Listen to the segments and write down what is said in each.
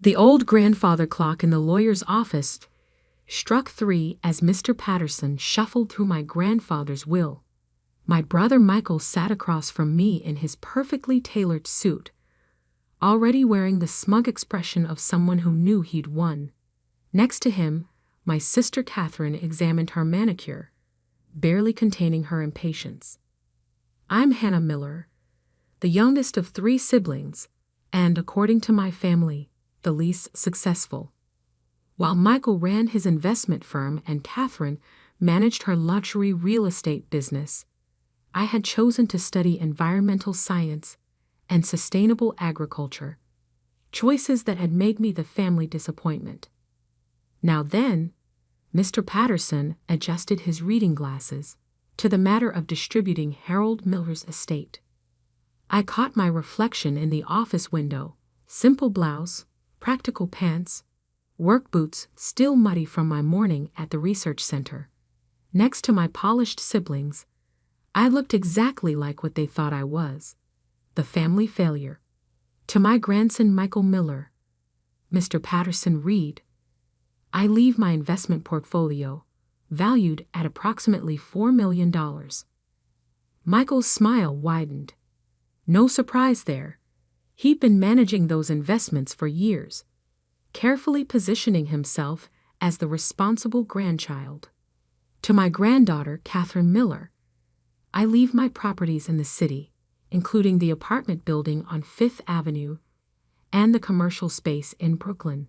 The old grandfather clock in the lawyer's office struck 3 as Mr. Patterson shuffled through my grandfather's will. My brother Michael sat across from me in his perfectly tailored suit, already wearing the smug expression of someone who knew he'd won. Next to him, my sister Catherine examined her manicure, barely containing her impatience. I'm Hannah Miller, the youngest of 3 siblings, and, according to my family, the least successful. While Michael ran his investment firm and Catherine managed her luxury real estate business, I had chosen to study environmental science and sustainable agriculture, choices that had made me the family disappointment. Now then, Mr. Patterson adjusted his reading glasses to the matter of distributing Harold Miller's estate. I caught my reflection in the office window, simple blouse, practical pants, work boots still muddy from my morning at the research center. Next to my polished siblings, I looked exactly like what they thought I was, the family failure. To my grandson Michael Miller, Mr. Patterson read, I leave my investment portfolio, valued at approximately $4 million. Michael's smile widened. No surprise there. He'd been managing those investments for years, carefully positioning himself as the responsible grandchild. To my granddaughter, Catherine Miller, I leave my properties in the city, including the apartment building on 5th Avenue and the commercial space in Brooklyn.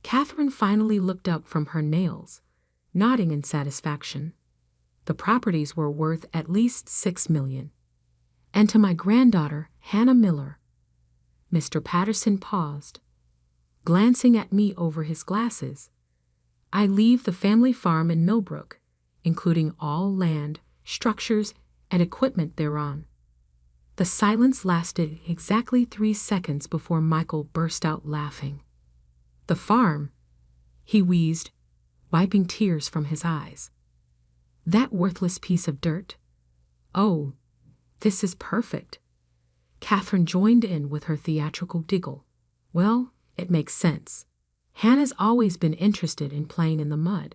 Catherine finally looked up from her nails, nodding in satisfaction. The properties were worth at least $6 million. And to my granddaughter, Hannah Miller, Mr. Patterson paused, glancing at me over his glasses. I leave the family farm in Millbrook, including all land, structures, and equipment thereon. The silence lasted exactly 3 seconds before Michael burst out laughing. The farm, he wheezed, wiping tears from his eyes. That worthless piece of dirt. Oh, this is perfect. Catherine joined in with her theatrical giggle. Well, it makes sense. Hannah's always been interested in playing in the mud.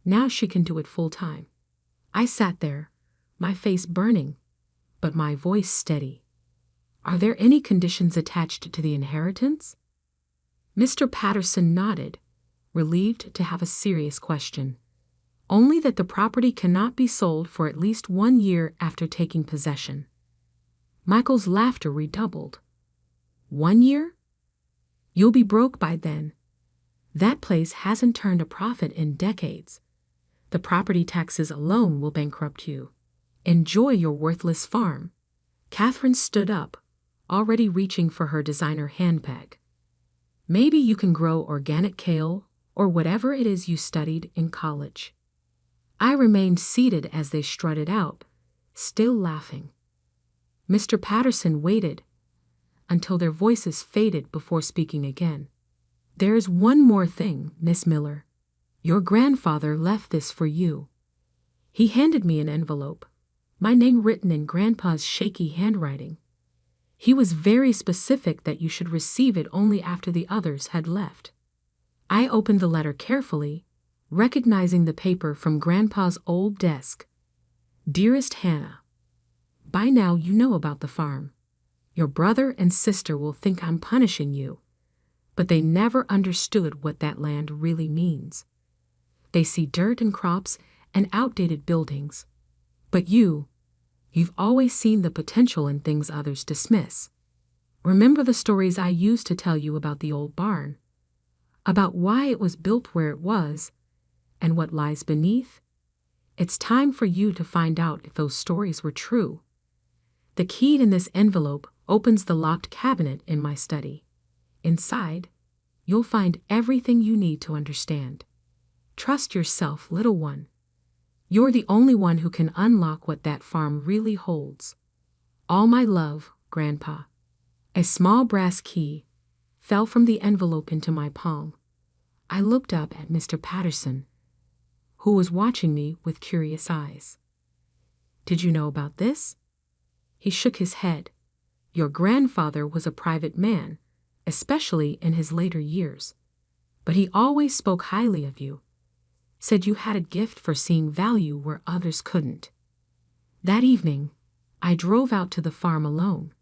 Now she can do it full time. I sat there, my face burning, but my voice steady. Are there any conditions attached to the inheritance? Mr. Patterson nodded, relieved to have a serious question. Only that the property cannot be sold for at least 1 year after taking possession. Michael's laughter redoubled. 1 year? You'll be broke by then. That place hasn't turned a profit in decades. The property taxes alone will bankrupt you. Enjoy your worthless farm. Catherine stood up, already reaching for her designer handbag. Maybe you can grow organic kale or whatever it is you studied in college. I remained seated as they strutted out, still laughing. Mr. Patterson waited until their voices faded before speaking again. There's one more thing, Miss Miller. Your grandfather left this for you. He handed me an envelope, my name written in Grandpa's shaky handwriting. He was very specific that you should receive it only after the others had left. I opened the letter carefully, recognizing the paper from Grandpa's old desk. Dearest Hannah, by now you know about the farm. Your brother and sister will think I'm punishing you, but they never understood what that land really means. They see dirt and crops and outdated buildings. But you've always seen the potential in things others dismiss. Remember the stories I used to tell you about the old barn, about why it was built where it was, and what lies beneath? It's time for you to find out if those stories were true. The key in this envelope opens the locked cabinet in my study. Inside, you'll find everything you need to understand. Trust yourself, little one. You're the only one who can unlock what that farm really holds. All my love, Grandpa. A small brass key fell from the envelope into my palm. I looked up at Mr. Patterson, who was watching me with curious eyes. Did you know about this? He shook his head. Your grandfather was a private man, especially in his later years. But he always spoke highly of you, said you had a gift for seeing value where others couldn't. That evening, I drove out to the farm alone.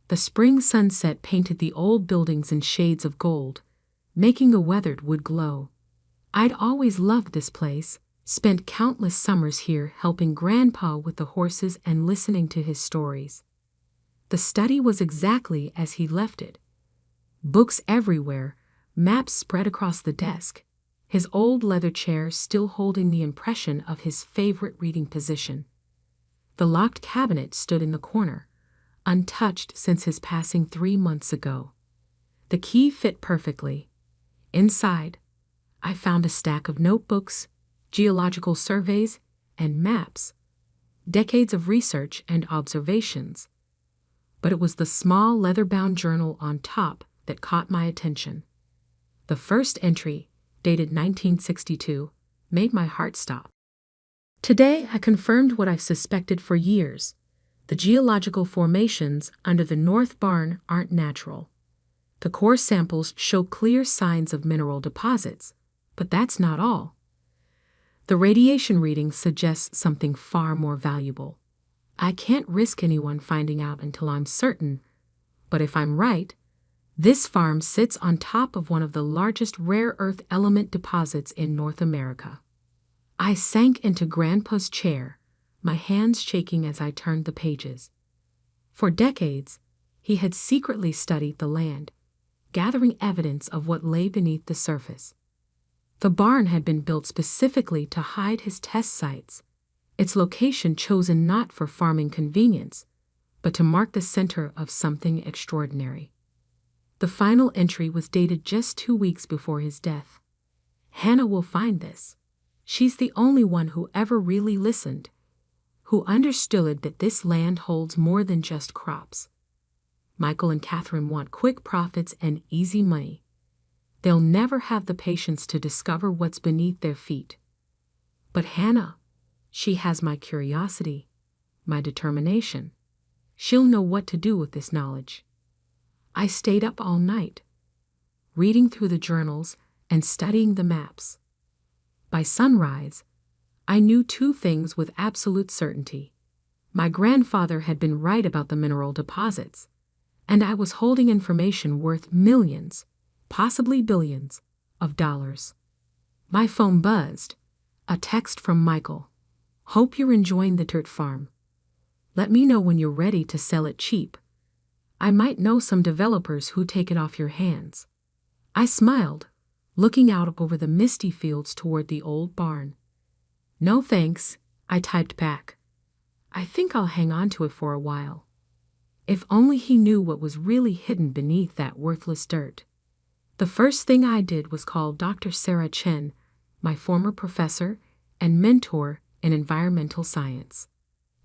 The spring sunset painted the old buildings in shades of gold, making the weathered wood glow. I'd always loved this place, spent countless summers here helping Grandpa with the horses and listening to his stories. The study was exactly as he left it. Books everywhere, maps spread across the desk, his old leather chair still holding the impression of his favorite reading position. The locked cabinet stood in the corner, untouched since his passing 3 months ago. The key fit perfectly. Inside, I found a stack of notebooks, geological surveys, and maps. Decades of research and observations. But it was the small leather-bound journal on top that caught my attention. The first entry, dated 1962, made my heart stop. Today I confirmed what I've suspected for years. The geological formations under the North Barn aren't natural. The core samples show clear signs of mineral deposits, but that's not all. The radiation reading suggests something far more valuable. I can't risk anyone finding out until I'm certain, but if I'm right, this farm sits on top of one of the largest rare earth element deposits in North America. I sank into Grandpa's chair, my hands shaking as I turned the pages. For decades, he had secretly studied the land, gathering evidence of what lay beneath the surface. The barn had been built specifically to hide his test sites, its location chosen not for farming convenience, but to mark the center of something extraordinary. The final entry was dated just 2 weeks before his death. Hannah will find this. She's the only one who ever really listened, who understood that this land holds more than just crops. Michael and Catherine want quick profits and easy money. They'll never have the patience to discover what's beneath their feet. But Hannah, she has my curiosity, my determination. She'll know what to do with this knowledge. I stayed up all night, reading through the journals and studying the maps. By sunrise, I knew 2 things with absolute certainty. My grandfather had been right about the mineral deposits, and I was holding information worth millions, possibly billions, of dollars. My phone buzzed. A text from Michael. Hope you're enjoying the dirt farm. Let me know when you're ready to sell it cheap. I might know some developers who take it off your hands. I smiled, looking out over the misty fields toward the old barn. No thanks, I typed back. I think I'll hang on to it for a while. If only he knew what was really hidden beneath that worthless dirt. The first thing I did was call Dr. Sarah Chen, my former professor and mentor in environmental science.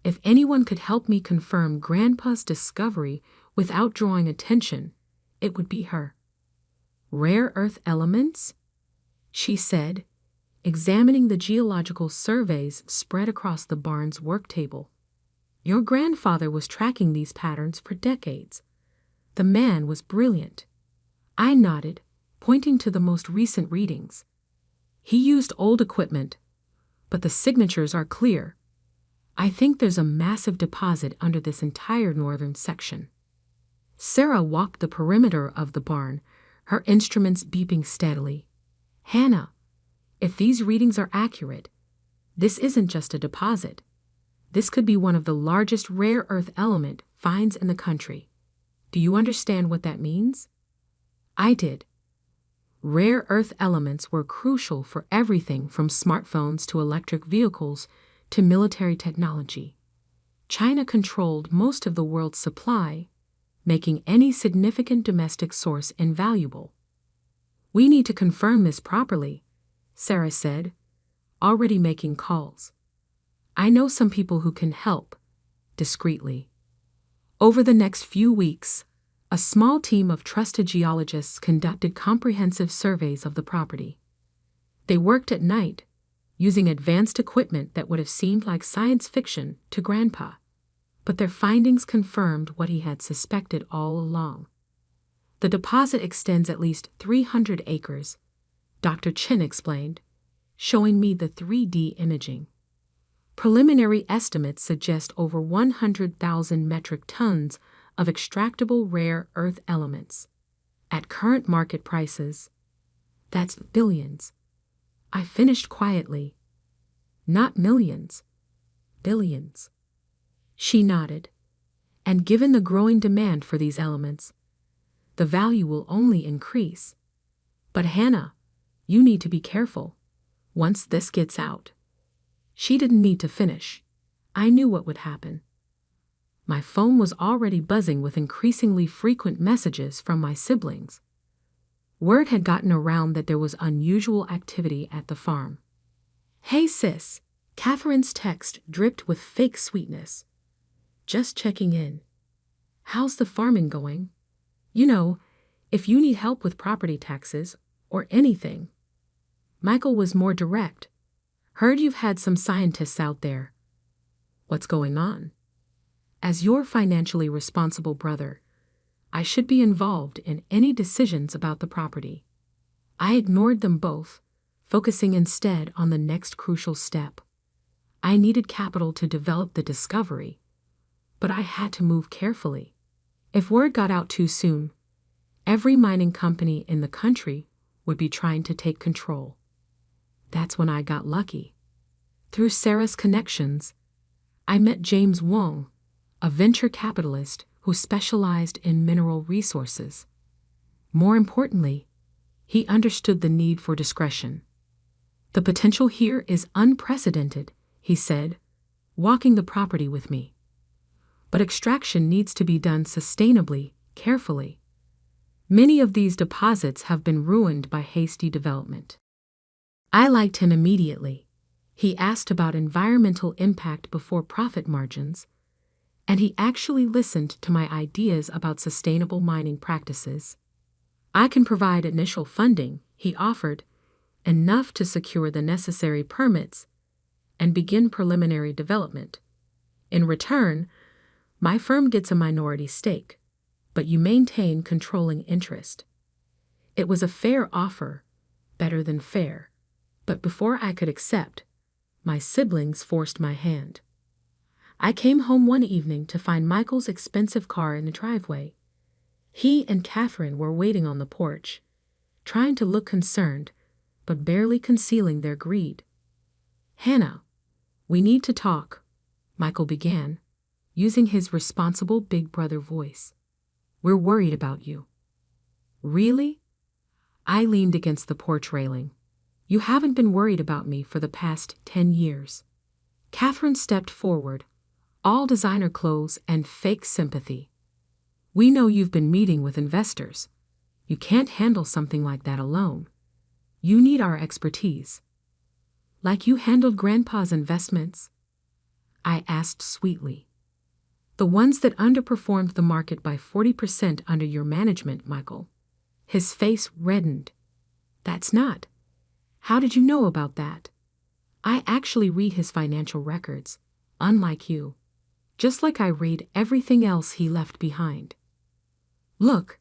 If anyone could help me confirm Grandpa's discovery without drawing attention, it would be her. Rare earth elements? She said, examining the geological surveys spread across the barn's work table. Your grandfather was tracking these patterns for decades. The man was brilliant. I nodded, pointing to the most recent readings. He used old equipment, but the signatures are clear. I think there's a massive deposit under this entire northern section. Sarah walked the perimeter of the barn, her instruments beeping steadily. Hannah, if these readings are accurate, this isn't just a deposit. This could be one of the largest rare earth element finds in the country. Do you understand what that means? I did. Rare earth elements were crucial for everything from smartphones to electric vehicles to military technology. China controlled most of the world's supply, making any significant domestic source invaluable. We need to confirm this properly, Sarah said, already making calls. I know some people who can help, discreetly. Over the next few weeks, a small team of trusted geologists conducted comprehensive surveys of the property. They worked at night, using advanced equipment that would have seemed like science fiction to Grandpa, but their findings confirmed what he had suspected all along. The deposit extends at least 300 acres, Dr. Chin explained, showing me the 3D imaging. Preliminary estimates suggest over 100,000 metric tons of extractable rare earth elements. At current market prices, that's billions. I finished quietly. Not millions, billions. She nodded. And given the growing demand for these elements, the value will only increase. But Hannah, you need to be careful. Once this gets out. She didn't need to finish. I knew what would happen. My phone was already buzzing with increasingly frequent messages from my siblings. Word had gotten around that there was unusual activity at the farm. "Hey sis," Catherine's text dripped with fake sweetness. "Just checking in. How's the farming going? You know, if you need help with property taxes or anything." Michael was more direct. "Heard you've had some scientists out there. What's going on? As your financially responsible brother, I should be involved in any decisions about the property." I ignored them both, focusing instead on the next crucial step. I needed capital to develop the discovery, but I had to move carefully. If word got out too soon, every mining company in the country would be trying to take control. That's when I got lucky. Through Sarah's connections, I met James Wong, a venture capitalist who specialized in mineral resources. More importantly, he understood the need for discretion. "The potential here is unprecedented," he said, walking the property with me. "But extraction needs to be done sustainably, carefully. Many of these deposits have been ruined by hasty development." I liked him immediately. He asked about environmental impact before profit margins, and he actually listened to my ideas about sustainable mining practices. "I can provide initial funding," he offered, "enough to secure the necessary permits and begin preliminary development. In return, my firm gets a minority stake, but you maintain controlling interest." It was a fair offer, better than fair, but before I could accept, my siblings forced my hand. I came home one evening to find Michael's expensive car in the driveway. He and Catherine were waiting on the porch, trying to look concerned, but barely concealing their greed. "Hannah, we need to talk," Michael began, using his responsible big brother voice. "We're worried about you." "Really?" I leaned against the porch railing. "You haven't been worried about me for the past 10 years. Catherine stepped forward, all designer clothes and fake sympathy. "We know you've been meeting with investors. You can't handle something like that alone. You need our expertise." "Like you handled Grandpa's investments?" I asked sweetly. "The ones that underperformed the market by 40% under your management, Michael." His face reddened. "That's not. How did you know about that?" I actually read his financial records, unlike you, just like I read everything else he left behind. "Look,"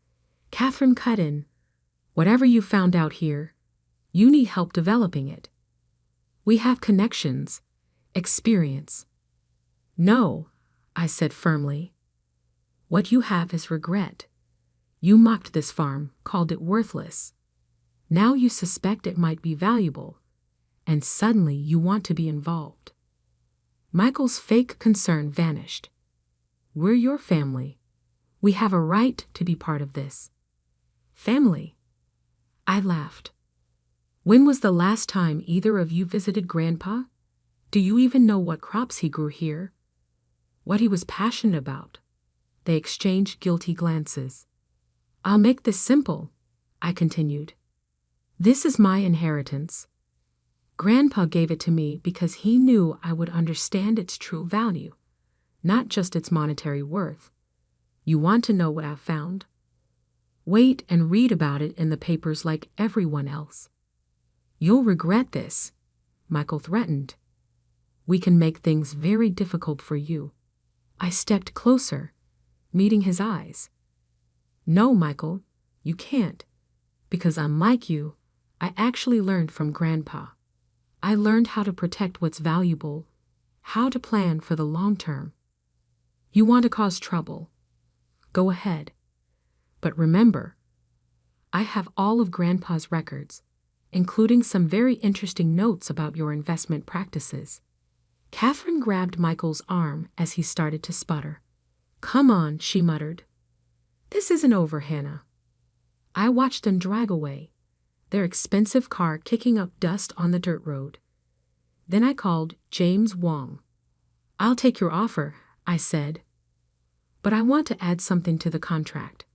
Catherine cut in, "whatever you found out here, you need help developing it. We have connections, experience." "No," I said firmly. "What you have is regret. You mocked this farm, called it worthless. Now you suspect it might be valuable, and suddenly you want to be involved." Michael's fake concern vanished. "We're your family. We have a right to be part of this." "Family?" I laughed. "When was the last time either of you visited Grandpa? Do you even know what crops he grew here? What he was passionate about?" They exchanged guilty glances. "I'll make this simple," I continued. "This is my inheritance. Grandpa gave it to me because he knew I would understand its true value, not just its monetary worth. You want to know what I've found? Wait and read about it in the papers like everyone else. You'll regret this," Michael threatened. "We can make things very difficult for you." I stepped closer, meeting his eyes. "No, Michael, You can't, because unlike you, I actually learned from Grandpa. I learned how to protect what's valuable, how to plan for the long term. You want to cause trouble? Go ahead. But remember, I have all of Grandpa's records, including some very interesting notes about your investment practices. Catherine grabbed Michael's arm as he started to sputter. Come on, she muttered. This isn't over, Hannah. I watched them drive away, their expensive car kicking up dust on the dirt road. Then I called James Wong. I'll take your offer, I said. But I want to add something to the contract.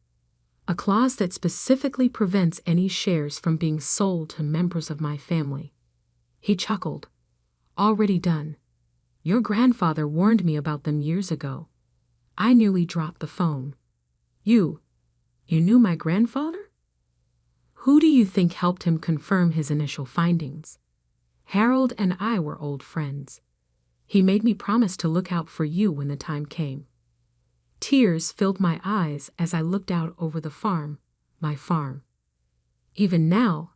A clause that specifically prevents any shares from being sold to members of my family. He chuckled. Already done. Your grandfather warned me about them years ago. I nearly dropped the phone. You knew my grandfather? Who do you think helped him confirm his initial findings? Harold and I were old friends. He made me promise to look out for you when the time came. Tears filled my eyes as I looked out over the farm, my farm. Even now,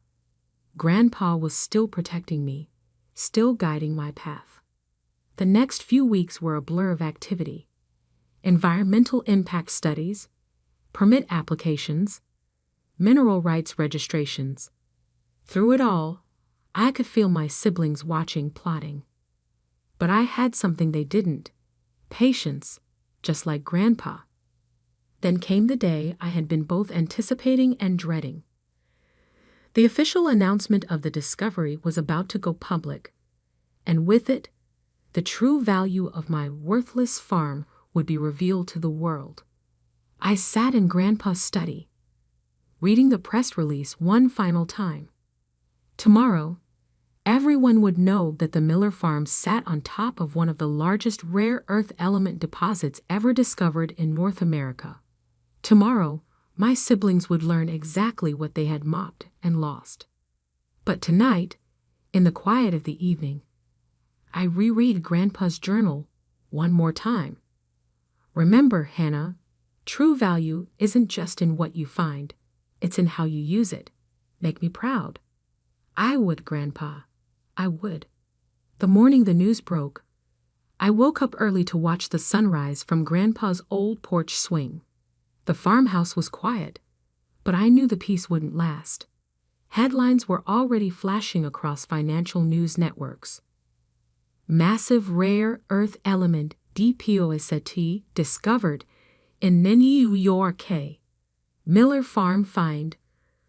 Grandpa was still protecting me, still guiding my path. The next few weeks were a blur of activity. Environmental impact studies, permit applications, mineral rights registrations. Through it all, I could feel my siblings watching, plotting. But I had something they didn't: patience, just like Grandpa. Then came the day I had been both anticipating and dreading. The official announcement of the discovery was about to go public, and with it, the true value of my worthless farm would be revealed to the world. I sat in Grandpa's study, reading the press release one final time. Tomorrow, everyone would know that the Miller farm sat on top of one of the largest rare earth element deposits ever discovered in North America. Tomorrow, my siblings would learn exactly what they had mopped and lost. But tonight, in the quiet of the evening, I reread Grandpa's journal one more time. Remember, Hannah, true value isn't just in what you find, it's in how you use it. Make me proud. I would, Grandpa. I would. The morning the news broke, I woke up early to watch the sunrise from Grandpa's old porch swing. The farmhouse was quiet, but I knew the peace wouldn't last. Headlines were already flashing across financial news networks. Massive rare earth element deposit discovered in New York. Miller farm find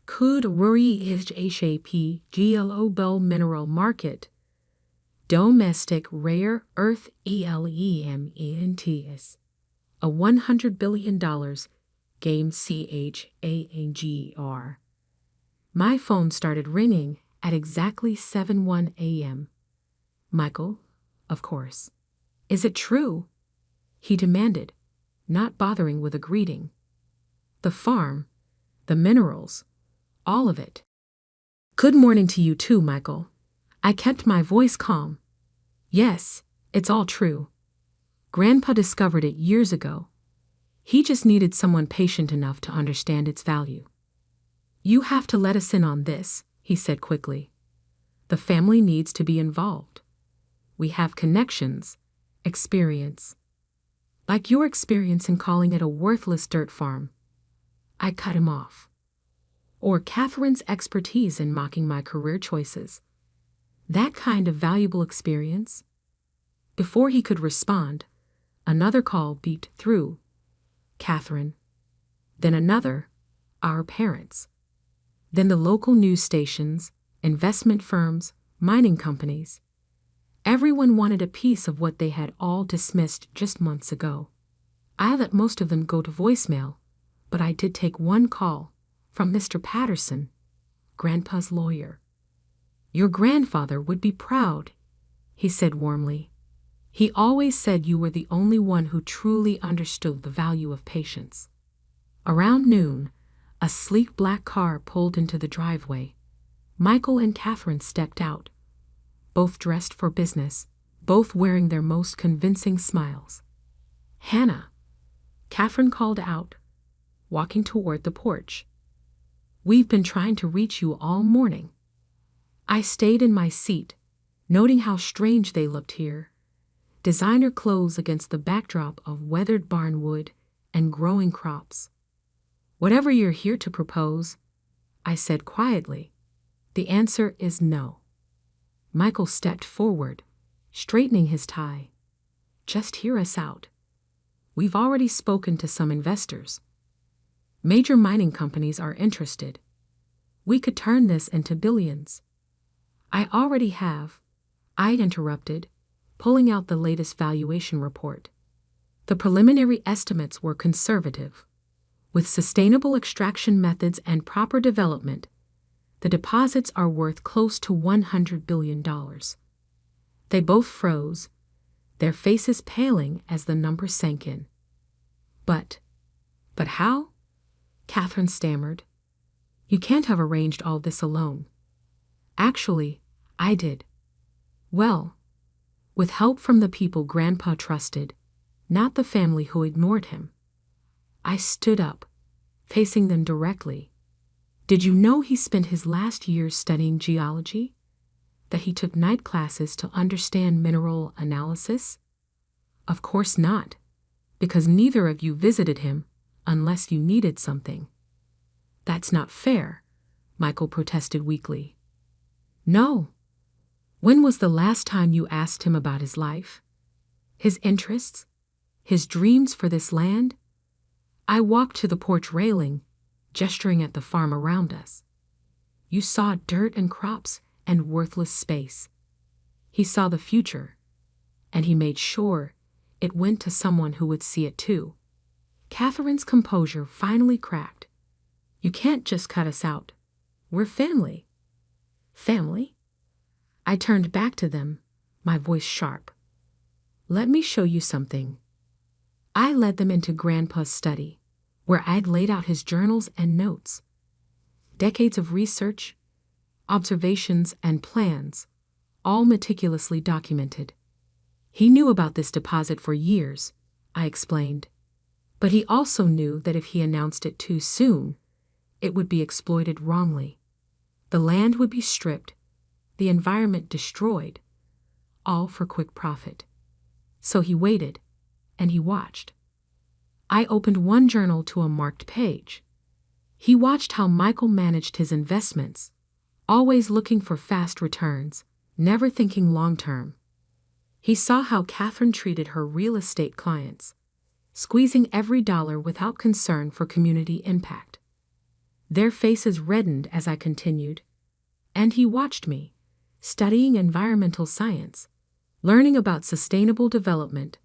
could worry HAP global mineral market. Domestic rare earth elements. A $100 billion game CHANGR. My phone started ringing at exactly 7:01 a.m. Michael, of course. Is it true? He demanded, not bothering with a greeting. The farm, the minerals, all of it. Good morning to you too, Michael. I kept my voice calm. Yes, it's all true. Grandpa discovered it years ago. He just needed someone patient enough to understand its value. You have to let us in on this, he said quickly. The family needs to be involved. We have connections, experience. Like your experience in calling it a worthless dirt farm. I cut him off. Or Catherine's expertise in mocking my career choices. That kind of valuable experience. Before he could respond, another call beeped through. Catherine. Then another, our parents. Then the local news stations, investment firms, mining companies. Everyone wanted a piece of what they had all dismissed just months ago. I let most of them go to voicemail, but I did take one call from Mr. Patterson, Grandpa's lawyer. Your grandfather would be proud, he said warmly. He always said you were the only one who truly understood the value of patience. Around noon, a sleek black car pulled into the driveway. Michael and Catherine stepped out, both dressed for business, both wearing their most convincing smiles. Hannah, Catherine called out, walking toward the porch. We've been trying to reach you all morning." I stayed in my seat, noting how strange they looked here. Designer clothes against the backdrop of weathered barnwood and growing crops. "Whatever you're here to propose," I said quietly, "the answer is no." Michael stepped forward, straightening his tie. "Just hear us out. We've already spoken to some investors. Major mining companies are interested. We could turn this into billions." "I already have," I interrupted, pulling out the latest valuation report. The preliminary estimates were conservative. With sustainable extraction methods and proper development, the deposits are worth close to $100 billion. They both froze, their faces paling as the number sank in. But how?" Catherine stammered. "You can't have arranged all this alone." "Actually, I did. Well, with help from the people Grandpa trusted, not the family who ignored him." I stood up, facing them directly. "Did you know he spent his last years studying geology? That he took night classes to understand mineral analysis?" "Of course not, because neither of you visited him unless you needed something." "That's not fair," Michael protested weakly. "No. When was the last time you asked him about his life? His interests? His dreams for this land?" I walked to the porch railing, gesturing at the farm around us. "You saw dirt and crops and worthless space. He saw the future, and he made sure it went to someone who would see it too." Catherine's composure finally cracked. "You can't just cut us out. We're family." "Family?" I turned back to them, my voice sharp. "Let me show you something." I led them into Grandpa's study, where I'd laid out his journals and notes. Decades of research, observations, and plans, all meticulously documented. He knew about this deposit for years, I explained. But he also knew that if he announced it too soon, it would be exploited wrongly. The land would be stripped, the environment destroyed, all for quick profit. So he waited, and he watched. I opened one journal to a marked page. He watched how Michael managed his investments, always looking for fast returns, never thinking long-term. He saw how Catherine treated her real estate clients, squeezing every dollar without concern for community impact. Their faces reddened as I continued, and he watched me, studying environmental science, learning about sustainable development,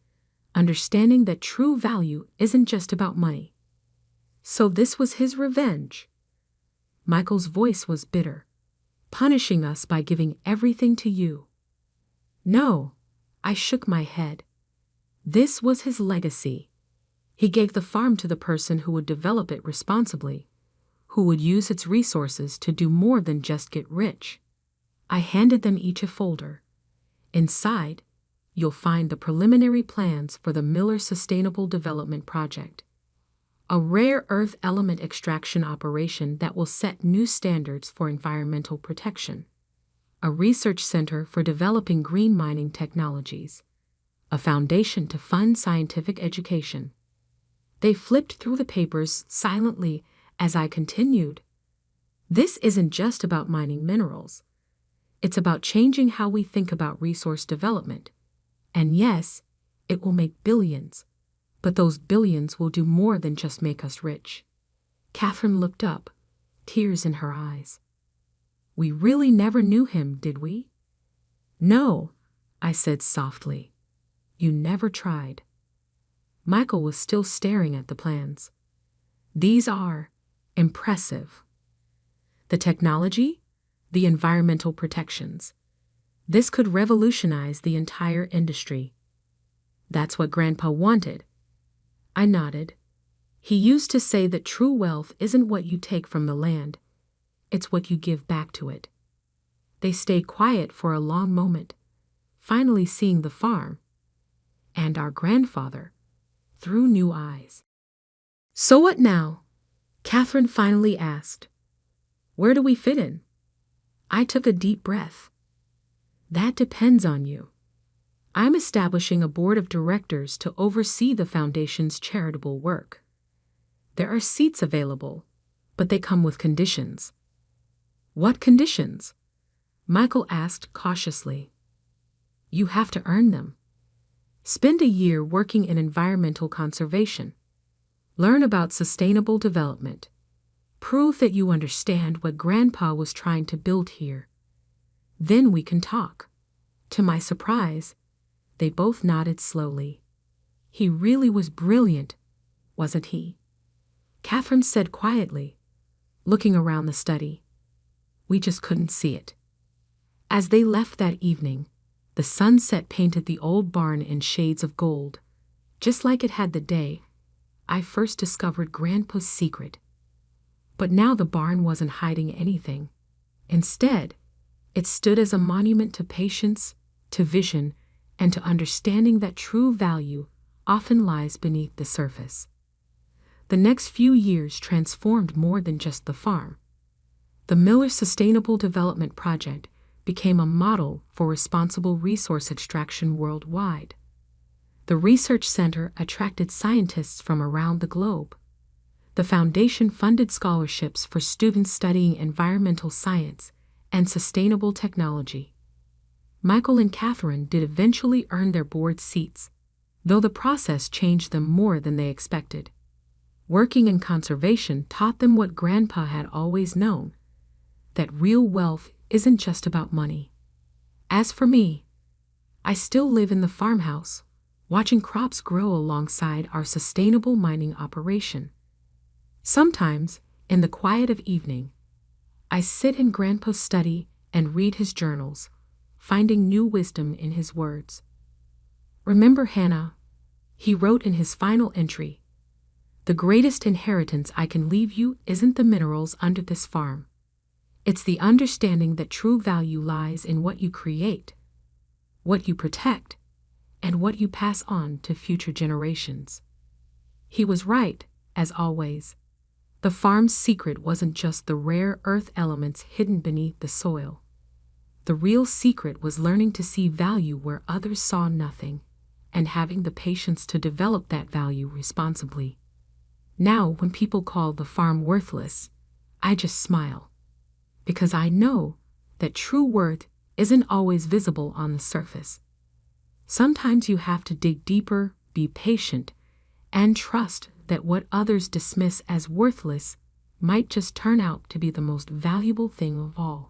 understanding that true value isn't just about money. So this was his revenge. Michael's voice was bitter, punishing us by giving everything to you. No, I shook my head. This was his legacy. He gave the farm to the person who would develop it responsibly, who would use its resources to do more than just get rich. I handed them each a folder. Inside, you'll find the preliminary plans for the Miller Sustainable Development Project, a rare earth element extraction operation that will set new standards for environmental protection, a research center for developing green mining technologies, a foundation to fund scientific education. They flipped through the papers silently as I continued. This isn't just about mining minerals. It's about changing how we think about resource development. And yes, it will make billions, but those billions will do more than just make us rich. Catherine looked up, tears in her eyes. We really never knew him, did we? No, I said softly. You never tried. Michael was still staring at the plans. These are impressive. The technology, the environmental protections. This could revolutionize the entire industry. That's what Grandpa wanted. I nodded. He used to say that true wealth isn't what you take from the land, it's what you give back to it. They stayed quiet for a long moment, finally seeing the farm, and our grandfather, through new eyes. So what now? Catherine finally asked. Where do we fit in? I took a deep breath. That depends on you. I'm establishing a board of directors to oversee the foundation's charitable work. There are seats available, but they come with conditions. What conditions? Michael asked cautiously. You have to earn them. Spend a year working in environmental conservation. Learn about sustainable development. Prove that you understand what Grandpa was trying to build here. Then we can talk. To my surprise, they both nodded slowly. He really was brilliant, wasn't he? Catherine said quietly, looking around the study. We just couldn't see it. As they left that evening, the sunset painted the old barn in shades of gold, just like it had the day I first discovered Grandpa's secret. But now the barn wasn't hiding anything. Instead, it stood as a monument to patience, to vision, and to understanding that true value often lies beneath the surface. The next few years transformed more than just the farm. The Miller Sustainable Development Project became a model for responsible resource extraction worldwide. The research center attracted scientists from around the globe. The foundation funded scholarships for students studying environmental science and sustainable technology. Michael and Catherine did eventually earn their board seats, though the process changed them more than they expected. Working in conservation taught them what Grandpa had always known, that real wealth isn't just about money. As for me, I still live in the farmhouse, watching crops grow alongside our sustainable mining operation. Sometimes, in the quiet of evening, I sit in Grandpa's study and read his journals, finding new wisdom in his words. Remember, Hannah, he wrote in his final entry, the greatest inheritance I can leave you isn't the minerals under this farm. It's the understanding that true value lies in what you create, what you protect, and what you pass on to future generations. He was right, as always. The farm's secret wasn't just the rare earth elements hidden beneath the soil. The real secret was learning to see value where others saw nothing, and having the patience to develop that value responsibly. Now, when people call the farm worthless, I just smile. Because I know that true worth isn't always visible on the surface. Sometimes you have to dig deeper, be patient, and trust that what others dismiss as worthless might just turn out to be the most valuable thing of all.